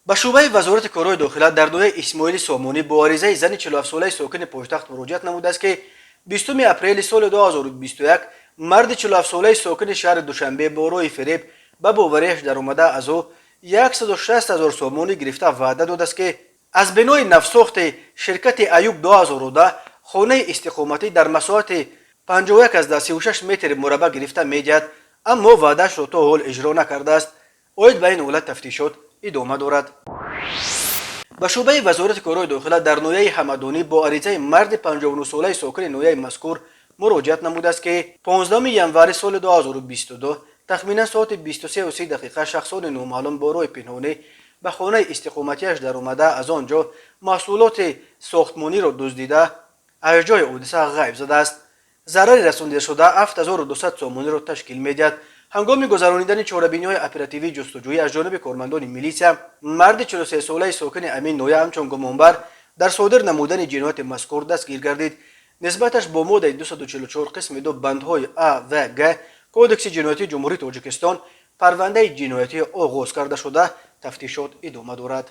ба шӯъбаи вазорати корҳои дохила дар ноҳияи исмоили сомонӣ бо аризаи зани 47-солаи сокини пойтахт муроҷиат намудааст ки 20 апрели соли 2021 марди 47-солаи сокини шаҳри душанбе бо роҳи фиреб ба бовариаш даромада аз ӯ 160 000 сомонӣ гирифта ваъда додааст ки аз бинои навсохти ширкати Аюб 2010 хонаи истиқоматӣ дар масоҳати 51 метри мураббаъ гирифта медиҳад, аммо ваъдаашро то ҳол иҷро накардааст. оид ба ин ҳолат тафтишот идома дорад. ба шӯъбаи вазорати корҳои дохила дар ноҳияи ҳамадонӣ бо аризаи марди 59-солаи сокини ноҳияи мазкур муроҷиат намудааст ки 15 январи соли 2022 тахминан соати 23:30 шахсони номаълум бо роҳи пинҳонӣ ба хонаи истиқоматиаш даромада аз он ҷо маҳсулоти сохтмониро дуздида аз ҷои ҳодиса ғайб задааст. зарари расондашуда 7200 сомониро ташкил медиҳад. ҳангоми гузарондани чорабиниҳои оперативии ҷустуҷӯӣ аз ҷониби кормандони милисия марди 43-солаи сокини амин ноҳия ҳамчун гумонбар дар содир намудани ҷинояти мазкур дастгир гардид. нисбаташ бо моддаи 244 қисми 2 бандҳои А ва Г кодекси ҷиноятии ҷумҳурии Тоҷикистон парвандаи ҷиноятӣ оғоз карда шуда тафтишот идома дорад.